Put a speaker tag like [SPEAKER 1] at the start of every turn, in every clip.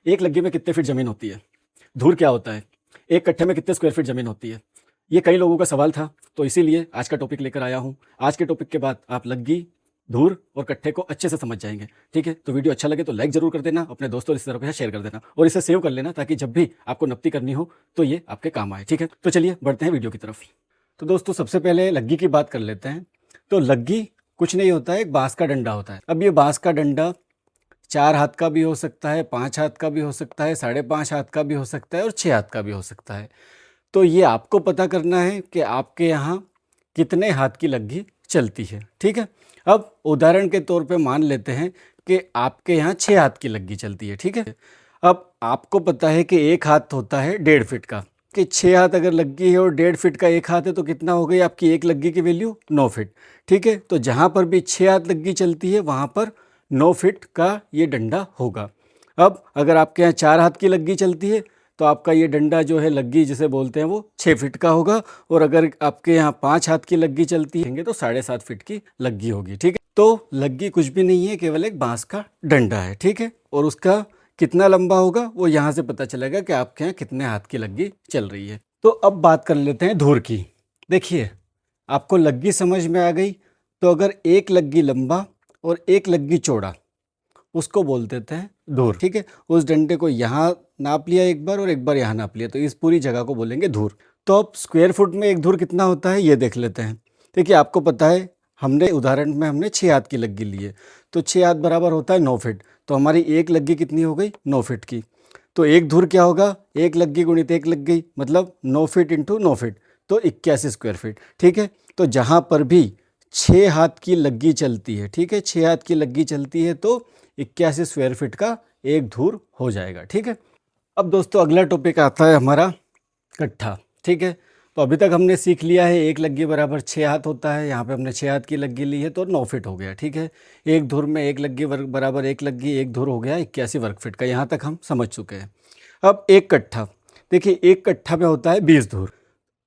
[SPEAKER 1] एक लग्गी में कितने फीट ज़मीन होती है, धूर क्या होता है, एक कट्ठे में कितने स्क्वायर फीट ज़मीन होती है। ये कई लोगों का सवाल था, तो इसीलिए आज का टॉपिक लेकर आया हूँ। आज के टॉपिक के बाद आप लग्गी, धूर और कट्ठे को अच्छे से समझ जाएंगे। ठीक है, तो वीडियो अच्छा लगे तो लाइक जरूर कर देना, अपने दोस्तों और रिश्तेदारों के साथ शेयर कर देना और इसे सेव कर लेना ताकि जब भी आपको नपती करनी हो तो ये आपके काम आए। ठीक है, तो चलिए बढ़ते हैं वीडियो की तरफ। तो दोस्तों सबसे पहले लग्गी की बात कर लेते हैं। तो लग्गी कुछ नहीं होता है, एक बांस का डंडा होता है। अब ये बांस का डंडा 4 हाथ का भी हो सकता है, 5 हाथ का भी हो सकता है, 5.5 हाथ का भी हो सकता है और 6 हाथ का भी हो सकता है। तो ये आपको पता करना है कि आपके यहाँ कितने हाथ की लग्गी चलती है। ठीक है, अब उदाहरण के तौर पे मान लेते हैं कि आपके यहाँ 6 हाथ की लग्गी चलती है। ठीक है, अब आपको पता है कि एक हाथ होता है 1.5 फीट का, कि 6 हाथ अगर लग्गी है और 1.5 फीट का एक हाथ है तो कितना हो गई आपकी एक लग्गी की वैल्यू 9 फीट। ठीक है, तो जहाँ पर भी 6 हाथ लग्गी चलती है वहाँ पर 9 फीट का ये डंडा होगा। अब अगर आपके यहाँ 4 हाथ की लग्गी चलती है तो आपका ये डंडा जो है लग्गी जिसे बोलते हैं वो 6 फीट का होगा, और अगर आपके यहाँ 5 हाथ की लग्गी चलती है तो 7.5 फीट की लग्गी होगी। ठीक है, तो लग्गी कुछ भी नहीं है, केवल एक बांस का डंडा है। ठीक है, और उसका कितना लंबा होगा वो यहाँ से पता चलेगा कि आपके यहाँ कितने हाथ की लग्गी चल रही है। तो अब बात कर लेते हैं धूर की। देखिए, आपको लग्गी समझ में आ गई, तो अगर एक लग्गी लंबा और एक लग्गी चौड़ा, उसको बोल देते हैं धूर। ठीक है, उस डंडे को यहाँ नाप लिया एक बार और एक बार यहाँ नाप लिया, तो इस पूरी जगह को बोलेंगे धूर। तो अब स्क्वायर फुट में एक धूर कितना होता है ये देख लेते हैं। देखिए, आपको पता है हमने उदाहरण में हमने 6 हाथ की लग्गी ली है, तो 6 हाथ बराबर होता है 9 फीट, तो हमारी एक लग्गी कितनी हो गई 9 फीट की। तो एक धूर क्या होगा, एक लग्गी गुणित एक लग्गी, मतलब 9 फीट इंटू 9 फीट, तो 81 स्क्वायर फीट। ठीक है, तो जहाँ पर भी 6 हाथ की लग्गी चलती है, ठीक है, 6 हाथ की लग्गी चलती है तो 81 स्क्वायर फीट का एक धूर हो जाएगा। ठीक है, अब दोस्तों अगला टॉपिक आता है हमारा कट्ठा। ठीक है, तो अभी तक हमने सीख लिया है एक लग्गी बराबर 6 हाथ होता है। यहाँ पे हमने 6 हाथ की लग्गी ली है तो 9 फीट हो गया। ठीक है, एक धुर में एक लग्गी बराबर एक लग्गी, एक धुर हो गया 81 वर्ग फीट का। यहाँ तक हम समझ चुके हैं। अब एक कट्ठा, देखिए एक कट्ठा में होता है 20 धुर।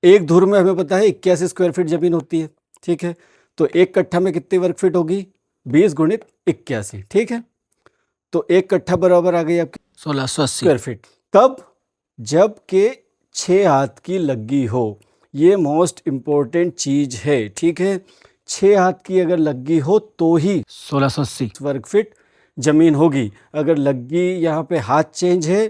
[SPEAKER 1] एक धुर में हमें पता है 81 स्क्वायर फीट ज़मीन होती है। ठीक है, तो एक कट्ठा में कितनी वर्ग फीट होगी, 20 गुणित 81। ठीक है, तो एक कट्ठा बराबर आ गई आपकी 1680 स्क्वायर फीट। तब जब के 6 हाथ की लग्गी हो, ये मोस्ट इम्पोर्टेंट चीज है। ठीक है, 6 हाथ की अगर लग्गी हो तो ही 1680 वर्ग फीट जमीन होगी। अगर लग्गी यहाँ पे हाथ चेंज है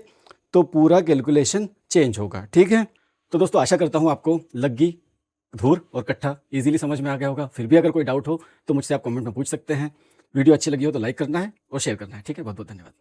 [SPEAKER 1] तो पूरा कैलकुलेशन चेंज होगा। ठीक है, तो दोस्तों आशा करता हूँ आपको लग्गी, धूर और कट्ठा इजीली समझ में आ गया होगा। फिर भी अगर कोई डाउट हो तो मुझसे आप कमेंट में पूछ सकते हैं। वीडियो अच्छी लगी हो तो लाइक करना है और शेयर करना है। ठीक है, बहुत बहुत धन्यवाद।